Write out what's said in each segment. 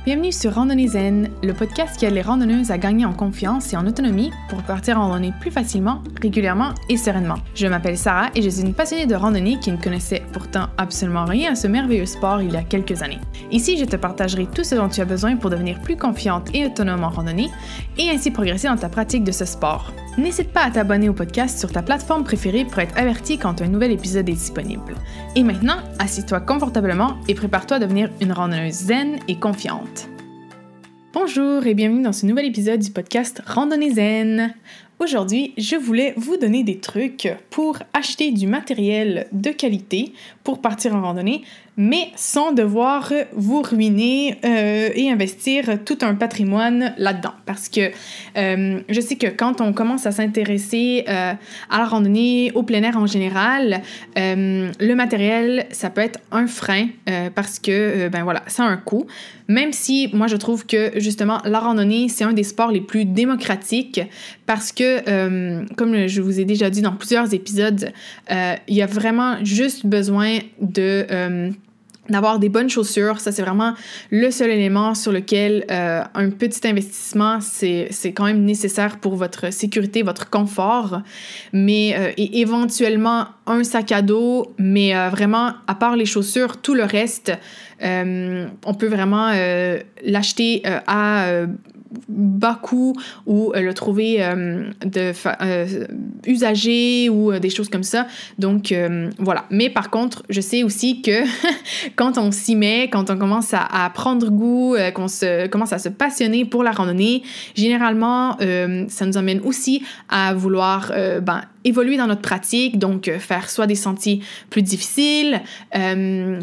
Bienvenue sur Randonnée Zen, le podcast qui aide les randonneuses à gagner en confiance et en autonomie pour partir en randonnée plus facilement, régulièrement et sereinement. Je m'appelle Sarah et je suis une passionnée de randonnée qui ne connaissait pourtant absolument rien à ce merveilleux sport il y a quelques années. Ici, je te partagerai tout ce dont tu as besoin pour devenir plus confiante et autonome en randonnée et ainsi progresser dans ta pratique de ce sport. N'hésite pas à t'abonner au podcast sur ta plateforme préférée pour être averti quand un nouvel épisode est disponible. Et maintenant, assieds-toi confortablement et prépare-toi à devenir une randonneuse zen et confiante. Bonjour et bienvenue dans ce nouvel épisode du podcast Randonnée Zen. Aujourd'hui, je voulais vous donner des trucs pour acheter du matériel de qualité pour partir en randonnée, mais sans devoir vous ruiner et investir tout un patrimoine là-dedans. Parce que je sais que quand on commence à s'intéresser à la randonnée, au plein air en général, le matériel, ça peut être un frein parce que, ça a un coût. Même si, moi, je trouve que, justement, la randonnée, c'est un des sports les plus démocratiques parce que, comme je vous ai déjà dit dans plusieurs épisodes, il y a vraiment juste besoin d'avoir des bonnes chaussures. Ça, c'est vraiment le seul élément sur lequel un petit investissement, c'est quand même nécessaire pour votre sécurité, votre confort. Mais et éventuellement, un sac à dos, mais vraiment, à part les chaussures, tout le reste, on peut vraiment l'acheter à bas coût ou le trouver usagé ou des choses comme ça. Donc, voilà. Mais par contre, je sais aussi que quand on s'y met, quand on commence à prendre goût, qu'on commence à se passionner pour la randonnée, généralement, ça nous amène aussi à vouloir évoluer dans notre pratique, donc faire soit des sentiers plus difficiles,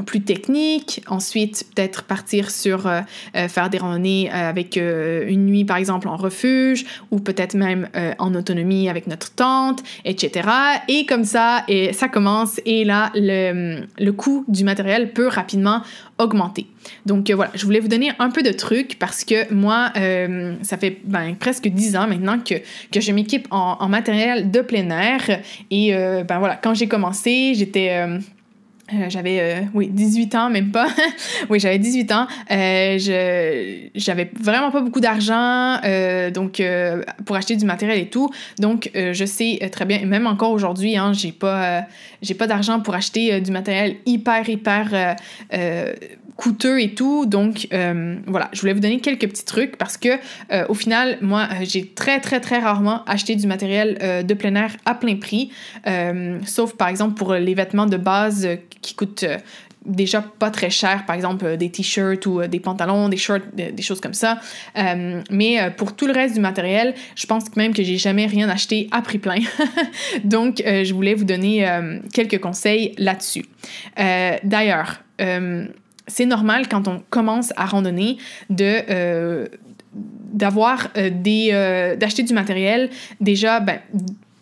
plus techniques, ensuite peut-être partir sur faire des randonnées avec une nuit par exemple en refuge ou peut-être même en autonomie avec notre tente, etc. Et comme ça, et ça commence et là, le coût du matériel peut rapidement augmenter. Donc voilà, je voulais vous donner un peu de trucs parce que moi, ça fait presque 10 ans maintenant que je m'équipe en matériel de plein air et quand j'ai commencé, j'avais 18 ans, même pas. Oui, j'avais 18 ans. J'avais vraiment pas beaucoup d'argent pour acheter du matériel et tout. Donc, je sais très bien, et même encore aujourd'hui, j'ai pas d'argent pour acheter du matériel hyper coûteux et tout. Donc, voilà, je voulais vous donner quelques petits trucs parce que, au final, moi, j'ai très, très, très rarement acheté du matériel de plein air à plein prix. Sauf, par exemple, pour les vêtements de base qui coûtent déjà pas très cher, par exemple des t-shirts ou des pantalons, des shorts, des choses comme ça. Mais pour tout le reste du matériel, je pense même que j'ai jamais rien acheté à prix plein. Donc, je voulais vous donner quelques conseils là-dessus. D'ailleurs, c'est normal quand on commence à randonner d'acheter du matériel déjà,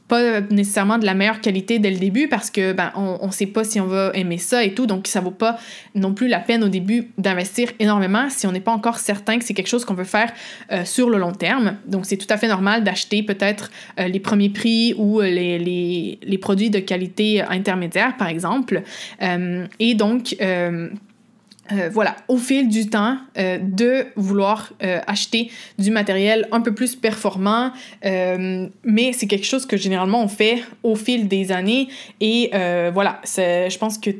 pas nécessairement de la meilleure qualité dès le début parce que on sait pas si on va aimer ça et tout, donc ça vaut pas non plus la peine au début d'investir énormément si on n'est pas encore certain que c'est quelque chose qu'on veut faire sur le long terme. Donc c'est tout à fait normal d'acheter peut-être les premiers prix ou les produits de qualité intermédiaire par exemple. Et donc voilà, au fil du temps, de vouloir acheter du matériel un peu plus performant, mais c'est quelque chose que généralement on fait au fil des années et voilà, je pense que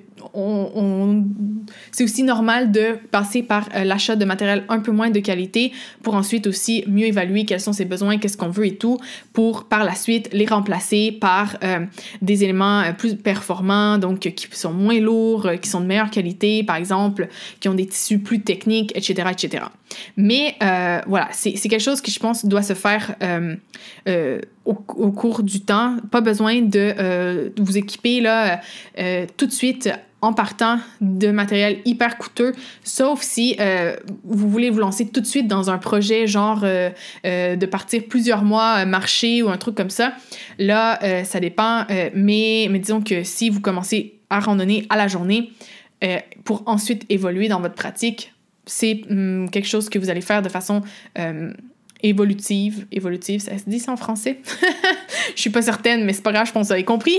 c'est aussi normal de passer par l'achat de matériel un peu moins de qualité pour ensuite aussi mieux évaluer quels sont ses besoins, qu'est-ce qu'on veut et tout, pour par la suite les remplacer par des éléments plus performants, donc qui sont moins lourds, qui sont de meilleure qualité, par exemple, qui ont des tissus plus techniques, etc., etc. Mais voilà, c'est quelque chose qui, je pense, doit se faire au cours du temps. Pas besoin de vous équiper là tout de suite en partant de matériel hyper coûteux, sauf si vous voulez vous lancer tout de suite dans un projet genre de partir plusieurs mois marcher ou un truc comme ça. Là, ça dépend, mais disons que si vous commencez à randonner à la journée pour ensuite évoluer dans votre pratique, c'est quelque chose que vous allez faire de façon évolutive, ça se dit ça en français? Je suis pas certaine, mais c'est pas grave, je pense que vous avez compris.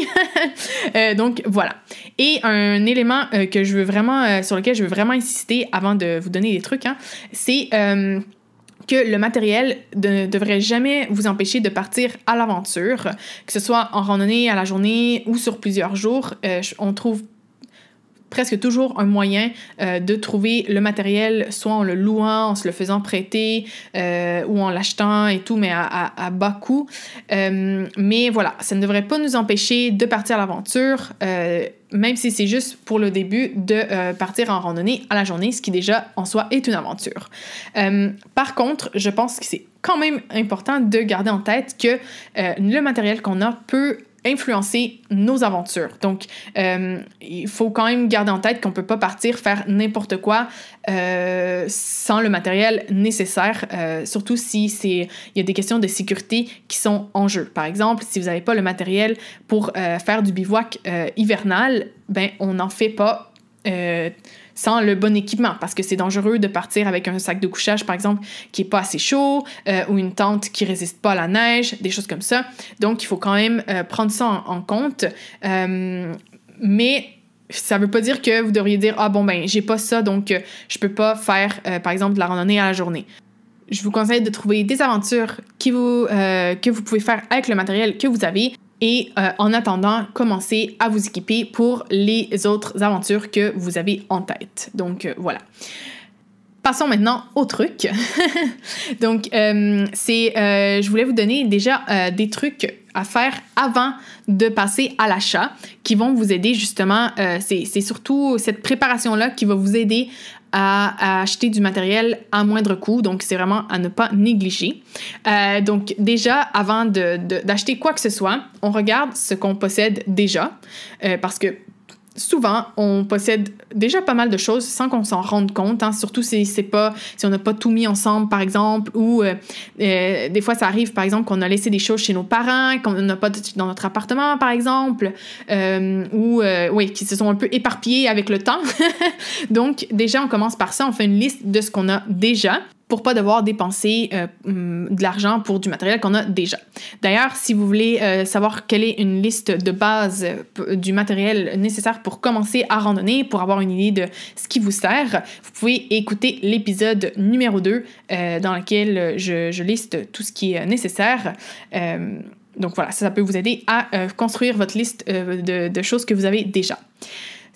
Donc voilà. Et un élément que je veux vraiment, sur lequel je veux vraiment insister avant de vous donner des trucs, hein, c'est que le matériel ne devrait jamais vous empêcher de partir à l'aventure, que ce soit en randonnée, à la journée ou sur plusieurs jours. On trouve presque toujours un moyen de trouver le matériel, soit en le louant, en se le faisant prêter ou en l'achetant et tout, mais à bas coût. Mais voilà, ça ne devrait pas nous empêcher de partir à l'aventure, même si c'est juste pour le début de partir en randonnée à la journée, ce qui déjà en soi est une aventure. Par contre, je pense que c'est quand même important de garder en tête que le matériel qu'on a peut influencer nos aventures. Donc, il faut quand même garder en tête qu'on peut pas partir faire n'importe quoi sans le matériel nécessaire, surtout si il y a des questions de sécurité qui sont en jeu. Par exemple, si vous n'avez pas le matériel pour faire du bivouac hivernal, ben on n'en fait pas sans le bon équipement, parce que c'est dangereux de partir avec un sac de couchage, par exemple, qui est pas assez chaud, ou une tente qui résiste pas à la neige, des choses comme ça. Donc, il faut quand même prendre ça en compte. Mais ça veut pas dire que vous devriez dire « Ah bon, ben, j'ai pas ça, donc je peux pas faire, par exemple, de la randonnée à la journée. » Je vous conseille de trouver des aventures que vous pouvez faire avec le matériel que vous avez, et en attendant, commencez à vous équiper pour les autres aventures que vous avez en tête. Donc voilà. Passons maintenant au truc. Donc, je voulais vous donner déjà des trucs à faire avant de passer à l'achat qui vont vous aider justement. C'est surtout cette préparation-là qui va vous aider à acheter du matériel à moindre coût. Donc, c'est vraiment à ne pas négliger. Donc, déjà, avant d'acheter quoi que ce soit, on regarde ce qu'on possède déjà parce que souvent, on possède déjà pas mal de choses sans qu'on s'en rende compte, hein, surtout si on n'a pas tout mis ensemble, par exemple, ou des fois, ça arrive, par exemple, qu'on a laissé des choses chez nos parents, qu'on n'a pas dans notre appartement, par exemple, ou qui se sont un peu éparpillés avec le temps. Donc, déjà, on commence par ça, on fait une liste de ce qu'on a déjà, pour pas devoir dépenser de l'argent pour du matériel qu'on a déjà. D'ailleurs, si vous voulez savoir quelle est une liste de base du matériel nécessaire pour commencer à randonner, pour avoir une idée de ce qui vous sert, vous pouvez écouter l'épisode numéro 2 dans lequel je liste tout ce qui est nécessaire. Donc voilà, ça peut vous aider à construire votre liste de choses que vous avez déjà.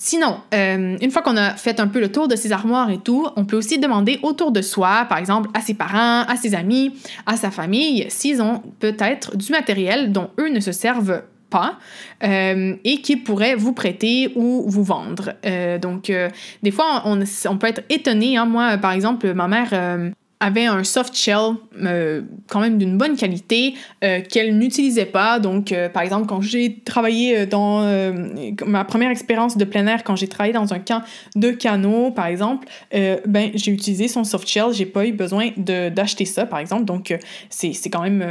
Sinon, une fois qu'on a fait un peu le tour de ses armoires et tout, on peut aussi demander autour de soi, par exemple à ses parents, à ses amis, à sa famille, s'ils ont peut-être du matériel dont eux ne se servent pas et qui pourraient vous prêter ou vous vendre. Donc, des fois, on peut être étonné. Hein. Moi, par exemple, ma mère avait un soft shell quand même d'une bonne qualité qu'elle n'utilisait pas. Donc, par exemple, quand j'ai travaillé dans ma première expérience de plein air, quand j'ai travaillé dans un camp de canot, par exemple, j'ai utilisé son soft shell. J'ai pas eu besoin d'acheter ça, par exemple. Donc, c'est quand même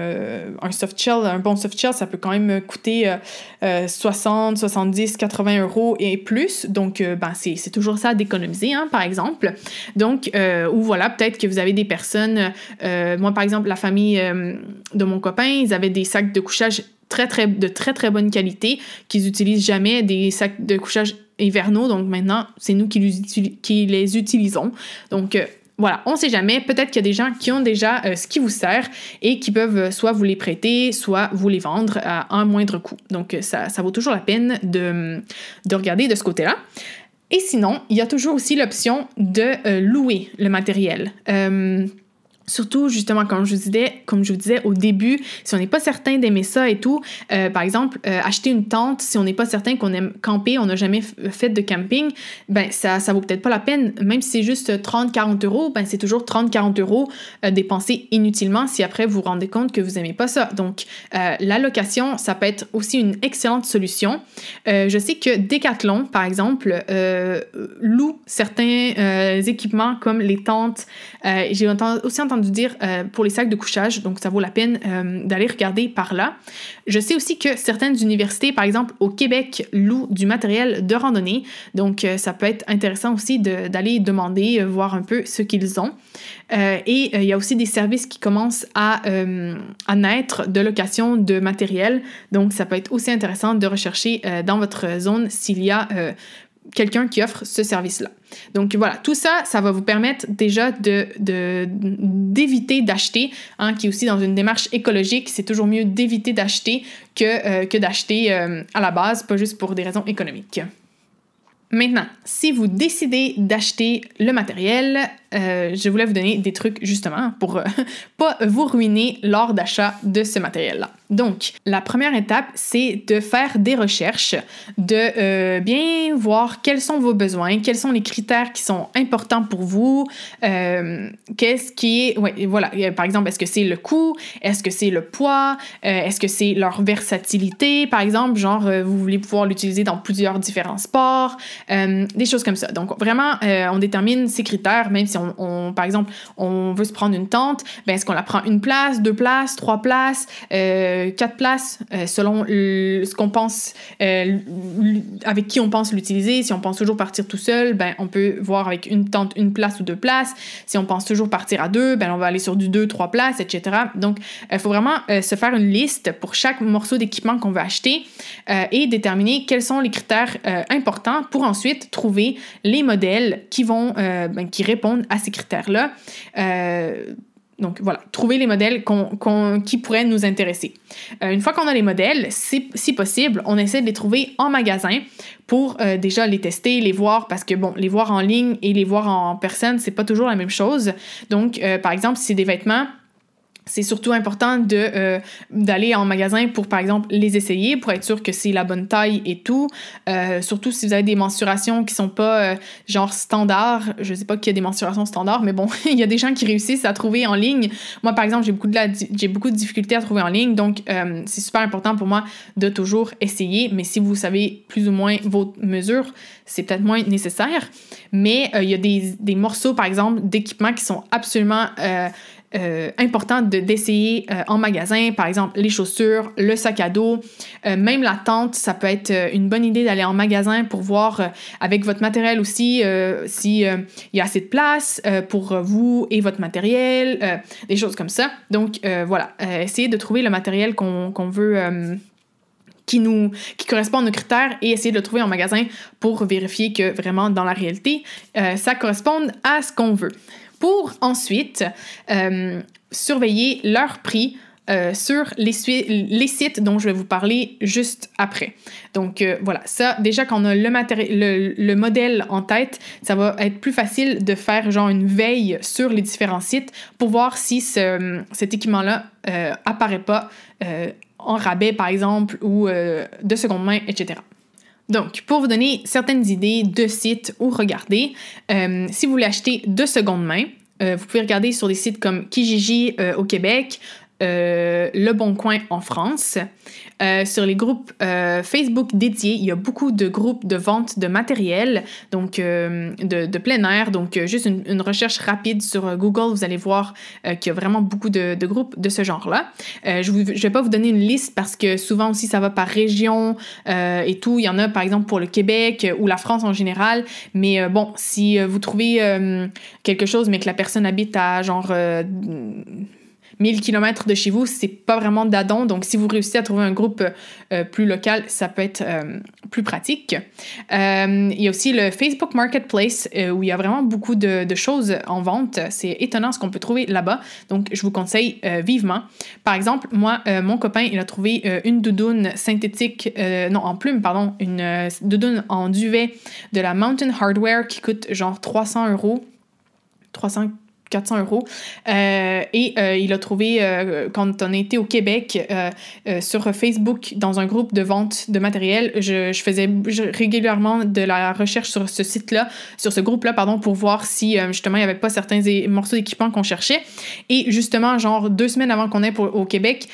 un soft shell, un bon soft shell, ça peut quand même coûter 60, 70, 80 € et plus. Donc, c'est toujours ça d'économiser, hein, par exemple. Donc, ou voilà, peut-être que vous avez des personnes, moi par exemple la famille de mon copain, ils avaient des sacs de couchage de très très bonne qualité qu'ils utilisent jamais, des sacs de couchage hivernaux, donc maintenant c'est nous qui les utilisons. Donc voilà, on sait jamais, peut-être qu'il y a des gens qui ont déjà ce qui vous sert et qui peuvent soit vous les prêter, soit vous les vendre à un moindre coût. Donc ça vaut toujours la peine de regarder de ce côté-là. Et sinon, il y a toujours aussi l'option de louer le matériel. Surtout, justement, comme je vous disais au début, si on n'est pas certain d'aimer ça et tout, par exemple, acheter une tente, si on n'est pas certain qu'on aime camper, on n'a jamais fait de camping, ça vaut peut-être pas la peine. Même si c'est juste 30-40 €, c'est toujours 30-40 € dépensés inutilement si après vous vous rendez compte que vous n'aimez pas ça. Donc, la location, ça peut être aussi une excellente solution. Je sais que Decathlon, par exemple, loue certains équipements comme les tentes. J'ai aussi entendu entendu dire pour les sacs de couchage, donc ça vaut la peine d'aller regarder par là. Je sais aussi que certaines universités, par exemple au Québec, louent du matériel de randonnée, donc ça peut être intéressant aussi d'aller demander, voir un peu ce qu'ils ont. Et il y a aussi des services qui commencent à naître de location de matériel, donc ça peut être aussi intéressant de rechercher dans votre zone s'il y a quelqu'un qui offre ce service-là. Donc voilà, tout ça, ça va vous permettre déjà d'éviter d'acheter, qui est aussi dans une démarche écologique. C'est toujours mieux d'éviter d'acheter que d'acheter à la base, pas juste pour des raisons économiques. Maintenant, si vous décidez d'acheter le matériel, je voulais vous donner des trucs justement pour pas vous ruiner lors d'achat de ce matériel-là. Donc, la première étape, c'est de faire des recherches, de bien voir quels sont vos besoins, quels sont les critères qui sont importants pour vous, qu'est-ce qui est... Ouais, voilà, par exemple, est-ce que c'est le coût? Est-ce que c'est le poids? Est-ce que c'est leur versatilité? Par exemple, genre, vous voulez pouvoir l'utiliser dans plusieurs différents sports, des choses comme ça. Donc, vraiment, on détermine ces critères, même si par exemple, on veut se prendre une tente, ben est-ce qu'on la prend 1 place, 2 places, 3 places, 4 places, selon ce qu'on pense, avec qui on pense l'utiliser. Si on pense toujours partir tout seul, ben on peut voir avec une tente 1 place ou 2 places. Si on pense toujours partir à 2, ben on va aller sur du 2, 3 places, etc. Donc, il faut vraiment se faire une liste pour chaque morceau d'équipement qu'on veut acheter et déterminer quels sont les critères importants pour ensuite trouver les modèles qui vont, qui répondent à ces critères-là. Donc voilà, trouver les modèles qui pourraient nous intéresser. Une fois qu'on a les modèles, si possible, on essaie de les trouver en magasin pour déjà les tester, les voir, parce que bon, les voir en ligne et les voir en personne, c'est pas toujours la même chose. Donc, par exemple, si c'est des vêtements, c'est surtout important d'aller en magasin pour, par exemple, les essayer, pour être sûr que c'est la bonne taille et tout. Surtout si vous avez des mensurations qui sont pas genre standards. Je sais pas qu'il y a des mensurations standards, mais bon, il y a des gens qui réussissent à trouver en ligne. Moi, par exemple, j'ai beaucoup de difficultés à trouver en ligne, donc c'est super important pour moi de toujours essayer. Mais si vous savez plus ou moins vos mesures, c'est peut-être moins nécessaire. Mais il y a des morceaux, par exemple, d'équipements qui sont absolument... important d'essayer en magasin, par exemple les chaussures, le sac à dos, même la tente, ça peut être une bonne idée d'aller en magasin pour voir avec votre matériel aussi si il y a assez de place pour vous et votre matériel, des choses comme ça. Donc voilà, essayez de trouver le matériel qu'on veut qui correspond à nos critères et essayer de le trouver en magasin pour vérifier que vraiment dans la réalité ça corresponde à ce qu'on veut. Pour ensuite surveiller leur prix sur les sites dont je vais vous parler juste après. Donc voilà, ça, déjà quand on a le modèle en tête, ça va être plus facile de faire genre une veille sur les différents sites pour voir si cet équipement-là apparaît pas en rabais, par exemple, ou de seconde main, etc. Donc, pour vous donner certaines idées de sites où regarder, si vous voulez acheter de seconde main, vous pouvez regarder sur des sites comme Kijiji au Québec, Le Bon Coin en France. Sur les groupes Facebook dédiés, il y a beaucoup de groupes de vente de matériel, donc de plein air. Donc, juste une recherche rapide sur Google, vous allez voir qu'il y a vraiment beaucoup de groupes de ce genre-là. Je vais pas vous donner une liste parce que souvent aussi, ça va par région et tout. Il y en a, par exemple, pour le Québec ou la France en général. Mais bon, si vous trouvez quelque chose, mais que la personne habite à genre... 1000 km de chez vous, c'est pas vraiment d'adon. Donc, si vous réussissez à trouver un groupe plus local, ça peut être plus pratique. Il y a aussi le Facebook Marketplace où il y a vraiment beaucoup de choses en vente. C'est étonnant ce qu'on peut trouver là-bas. Donc, je vous conseille vivement. Par exemple, moi, mon copain, il a trouvé une doudoune synthétique, en plume, pardon, une doudoune en duvet de la Mountain Hardwear qui coûte genre 400 €. Et il a trouvé, quand on était au Québec, sur Facebook, dans un groupe de vente de matériel, je faisais régulièrement de la recherche sur ce site-là, sur ce groupe-là, pardon, pour voir si, justement, il n'y avait pas certains morceaux d'équipement qu'on cherchait. Et justement, genre 2 semaines avant qu'on aille au Québec,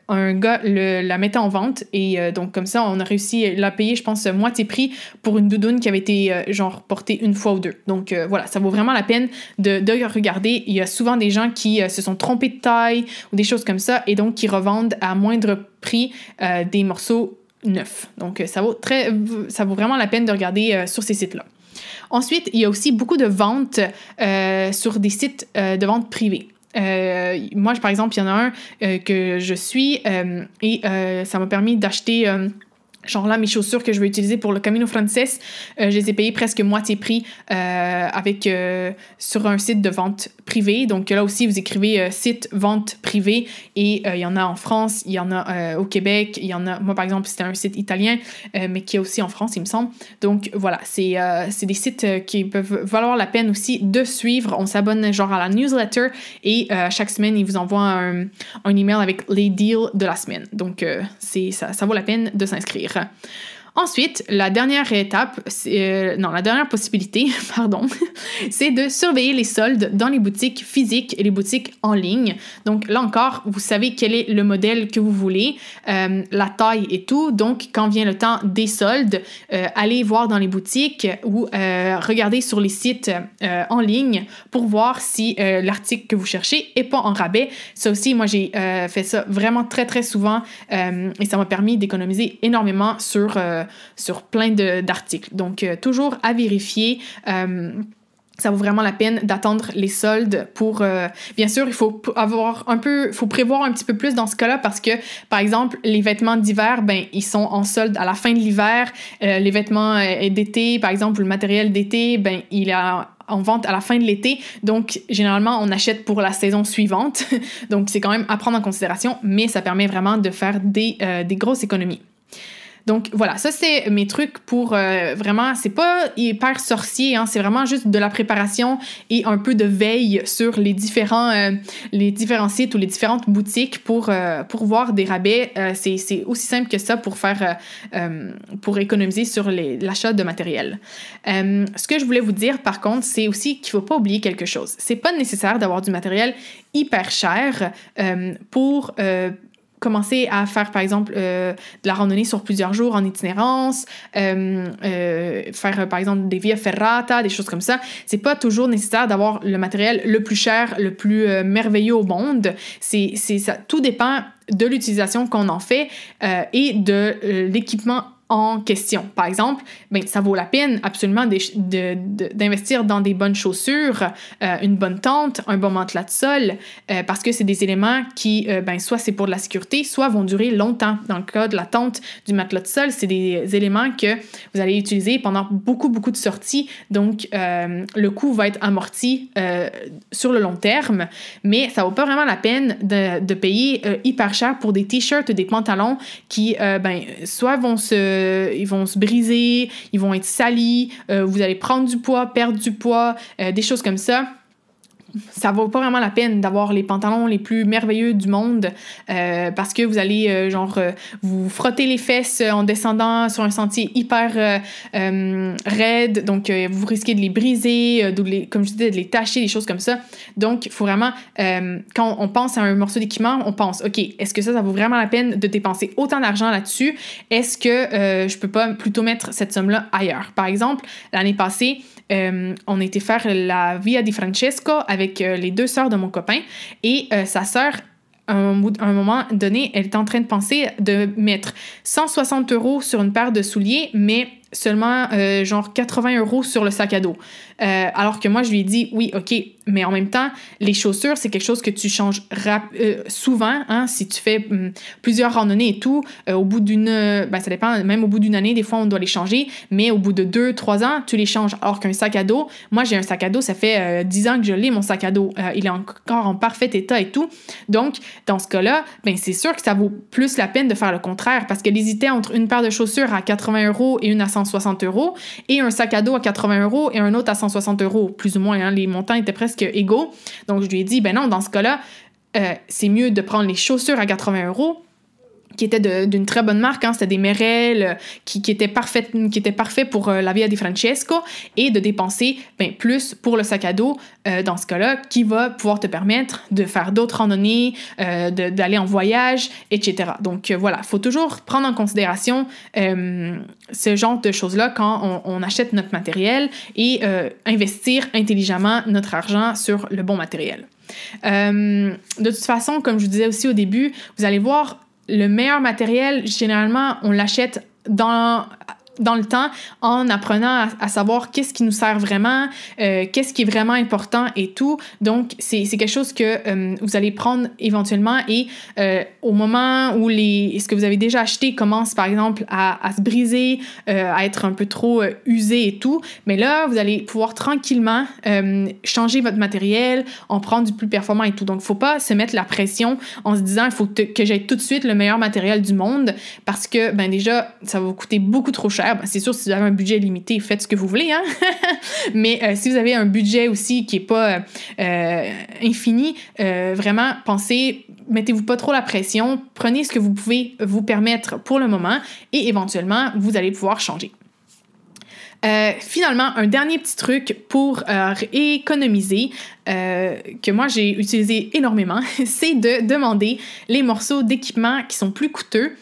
un gars la mettait en vente et donc comme ça, on a réussi à la payer, je pense, moitié prix pour une doudoune qui avait été genre portée une fois ou deux. Donc voilà, ça vaut vraiment la peine de regarder. Il y a souvent des gens qui se sont trompés de taille ou des choses comme ça et donc qui revendent à moindre prix des morceaux neufs. Donc ça vaut vraiment la peine de regarder sur ces sites-là. Ensuite, il y a aussi beaucoup de ventes sur des sites de vente privés. Moi, par exemple, il y en a un que je suis et ça m'a permis d'acheter... genre là, mes chaussures que je vais utiliser pour le Camino Frances, je les ai payées presque moitié prix sur un site de vente privée. Donc là aussi, vous écrivez site vente privée et il y en a en France, il y en a au Québec, il y en a... Moi, par exemple, c'était un site italien, mais qui est aussi en France, il me semble. Donc voilà, c'est des sites qui peuvent valoir la peine aussi de suivre. On s'abonne genre à la newsletter et chaque semaine, ils vous envoient un email avec les deals de la semaine. Donc ça vaut la peine de s'inscrire. Ensuite, la dernière étape, la dernière possibilité, c'est de surveiller les soldes dans les boutiques physiques et les boutiques en ligne. Donc là encore, vous savez quel est le modèle que vous voulez, la taille et tout. Donc quand vient le temps des soldes, allez voir dans les boutiques ou regardez sur les sites en ligne pour voir si l'article que vous cherchez est pas en rabais. Ça aussi, moi j'ai fait ça vraiment très très souvent et ça m'a permis d'économiser énormément sur plein d'articles. Donc, toujours à vérifier. Ça vaut vraiment la peine d'attendre les soldes pour... bien sûr, il faut prévoir un petit peu plus dans ce cas-là parce que, par exemple, les vêtements d'hiver, ils sont en solde à la fin de l'hiver. Les vêtements d'été, par exemple, le matériel d'été, il est en vente à la fin de l'été. Donc, généralement, on achète pour la saison suivante. Donc, c'est quand même à prendre en considération, mais ça permet vraiment de faire des grosses économies. Donc voilà, ça c'est mes trucs pour vraiment, c'est pas hyper sorcier, hein, c'est vraiment juste de la préparation et un peu de veille sur les différents sites ou les différentes boutiques pour voir des rabais. C'est aussi simple que ça pour économiser sur l'achat de matériel. Ce que je voulais vous dire par contre, c'est aussi qu'il faut pas oublier quelque chose. C'est pas nécessaire d'avoir du matériel hyper cher pour commencer à faire, par exemple, de la randonnée sur plusieurs jours en itinérance, faire, par exemple, des via ferrata, des choses comme ça. C'est pas toujours nécessaire d'avoir le matériel le plus cher, le plus merveilleux au monde. Ça, tout dépend de l'utilisation qu'on en fait et de l'équipement en question. Par exemple, ça vaut la peine absolument d'investir dans des bonnes chaussures, une bonne tente, un bon matelas de sol, parce que c'est des éléments qui, soit c'est pour de la sécurité, soit vont durer longtemps. Dans le cas de la tente, du matelas de sol, c'est des éléments que vous allez utiliser pendant beaucoup, beaucoup de sorties. Donc, le coût va être amorti sur le long terme, mais ça vaut pas vraiment la peine de payer hyper cher pour des t-shirts, des pantalons qui, soit ils vont se briser, ils vont être salis, vous allez prendre du poids, perdre du poids, des choses comme ça. Ça vaut pas vraiment la peine d'avoir les pantalons les plus merveilleux du monde parce que vous allez vous frotter les fesses en descendant sur un sentier hyper raide, donc vous risquez de les briser, comme je disais, de les tacher, des choses comme ça. Donc il faut vraiment, quand on pense à un morceau d'équipement, on pense, OK, est-ce que ça vaut vraiment la peine de dépenser autant d'argent là-dessus? Est-ce que je peux pas plutôt mettre cette somme-là ailleurs? Par exemple, l'année passée, on a été faire la Via di Francesco avec les deux sœurs de mon copain et sa sœur, à un moment donné, elle était en train de penser de mettre 160 € sur une paire de souliers, mais seulement 80 € sur le sac à dos. Alors que moi, je lui ai dit, oui, OK, mais en même temps, les chaussures, c'est quelque chose que tu changes souvent, hein, si tu fais plusieurs randonnées et tout, au bout ça dépend, même au bout d'une année, des fois, on doit les changer, mais au bout de 2-3 ans, tu les changes. Alors qu'un sac à dos, moi, j'ai un sac à dos, ça fait 10 ans que je l'ai, mon sac à dos. Il est encore en parfait état et tout. Donc, dans ce cas-là, c'est sûr que ça vaut plus la peine de faire le contraire, parce qu'elle hésitait entre une paire de chaussures à 80 € et une à 160 € et un sac à dos à 80 € et un autre à 160 €, plus ou moins, hein, les montants étaient presque égaux. Donc, je lui ai dit, non, dans ce cas-là, c'est mieux de prendre les chaussures à 80 € qui était d'une très bonne marque, c'était des Merrell qui étaient parfaits pour la Via di Francesco, et de dépenser plus pour le sac à dos dans ce cas-là, qui va pouvoir te permettre de faire d'autres randonnées, d'aller en voyage, etc. Donc voilà, il faut toujours prendre en considération ce genre de choses-là quand on achète notre matériel et investir intelligemment notre argent sur le bon matériel. De toute façon, comme je vous disais aussi au début, vous allez voir, le meilleur matériel, généralement, on l'achète dans le temps en apprenant à savoir qu'est-ce qui nous sert vraiment, qu'est-ce qui est vraiment important et tout. Donc, c'est quelque chose que vous allez prendre éventuellement et au moment où ce que vous avez déjà acheté commence, par exemple, à se briser, à être un peu trop usé et tout, mais là, vous allez pouvoir tranquillement changer votre matériel, en prendre du plus performant et tout. Donc, il ne faut pas se mettre la pression en se disant « il faut que j'aie tout de suite le meilleur matériel du monde » parce que, déjà, ça va vous coûter beaucoup trop cher. C'est sûr, si vous avez un budget limité, faites ce que vous voulez, hein? Mais si vous avez un budget aussi qui n'est pas infini, vraiment, mettez-vous pas trop la pression, prenez ce que vous pouvez vous permettre pour le moment et éventuellement, vous allez pouvoir changer. Finalement, un dernier petit truc pour économiser que moi j'ai utilisé énormément, c'est de demander les morceaux d'équipement qui sont plus coûteux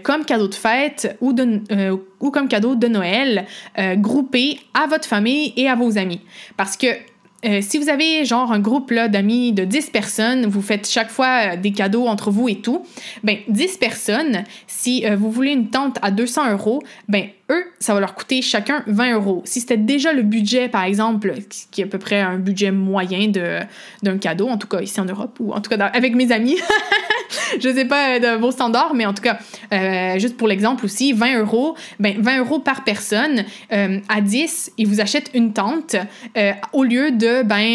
comme cadeau de fête ou comme cadeau de Noël groupés à votre famille et à vos amis. Parce que si vous avez genre un groupe là, d'amis de 10 personnes, vous faites chaque fois des cadeaux entre vous et tout, 10 personnes, si vous voulez une tente à 200 €, eux, ça va leur coûter chacun 20 €. Si c'était déjà le budget, par exemple, qui est à peu près un budget moyen d'un cadeau, en tout cas ici en Europe, ou en tout cas avec mes amis, je sais pas de vos standards, mais en tout cas, juste pour l'exemple aussi, 20 €, 20 € par personne, à 10, ils vous achètent une tente, au lieu de,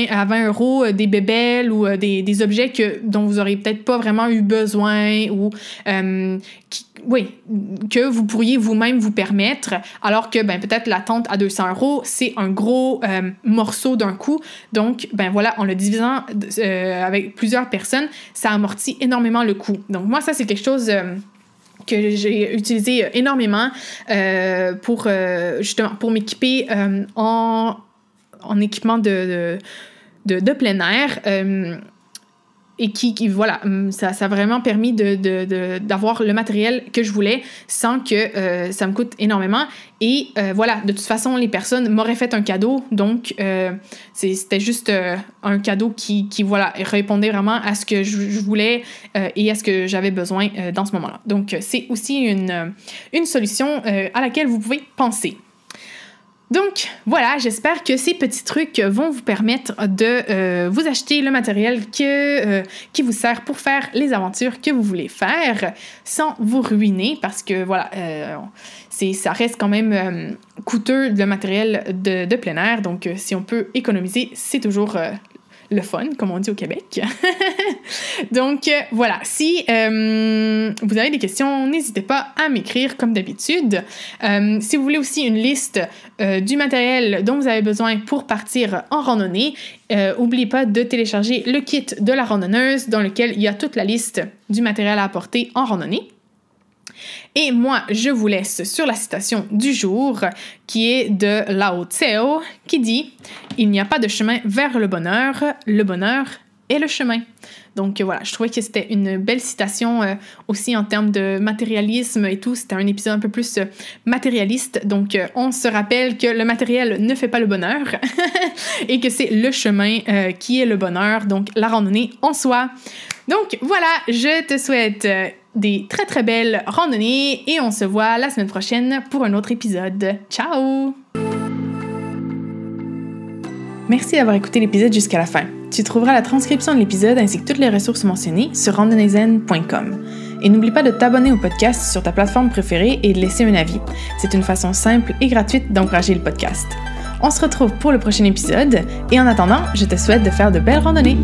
à 20 € des bébelles ou des objets dont vous aurez peut-être pas vraiment eu besoin ou que vous pourriez vous-même vous permettre, alors que peut-être la tente à 200 €, c'est un gros morceau d'un coup. Donc, voilà, en le divisant avec plusieurs personnes, ça amortit énormément le coût. Donc, moi, ça, c'est quelque chose que j'ai utilisé énormément justement pour m'équiper en équipement de plein air. Et voilà, ça a vraiment permis d'avoir le matériel que je voulais sans que ça me coûte énormément. Et voilà, de toute façon, les personnes m'auraient fait un cadeau. Donc, c'était juste un cadeau qui voilà, répondait vraiment à ce que je voulais et à ce que j'avais besoin dans ce moment-là. Donc, c'est aussi une solution à laquelle vous pouvez penser. Donc, voilà, j'espère que ces petits trucs vont vous permettre de vous acheter le matériel qui vous sert pour faire les aventures que vous voulez faire sans vous ruiner parce que, voilà, ça reste quand même coûteux le matériel de plein air. Donc, si on peut économiser, c'est toujours le fun, comme on dit au Québec. Donc, voilà. Si vous avez des questions, n'hésitez pas à m'écrire comme d'habitude. Si vous voulez aussi une liste du matériel dont vous avez besoin pour partir en randonnée, n'oubliez pas de télécharger le kit de la randonneuse dans lequel il y a toute la liste du matériel à apporter en randonnée. Et moi, je vous laisse sur la citation du jour qui est de Lao Tse, qui dit « Il n'y a pas de chemin vers le bonheur est le chemin ». Donc voilà, je trouvais que c'était une belle citation aussi en termes de matérialisme et tout. C'était un épisode un peu plus matérialiste. Donc on se rappelle que le matériel ne fait pas le bonheur et que c'est le chemin qui est le bonheur, donc la randonnée en soi. Donc voilà, je te souhaite des très très belles randonnées et on se voit la semaine prochaine pour un autre épisode. Ciao! Merci d'avoir écouté l'épisode jusqu'à la fin. Tu trouveras la transcription de l'épisode ainsi que toutes les ressources mentionnées sur randonneyzen.com. Et n'oublie pas de t'abonner au podcast sur ta plateforme préférée et de laisser un avis. C'est une façon simple et gratuite d'encourager le podcast. On se retrouve pour le prochain épisode et en attendant, je te souhaite de faire de belles randonnées.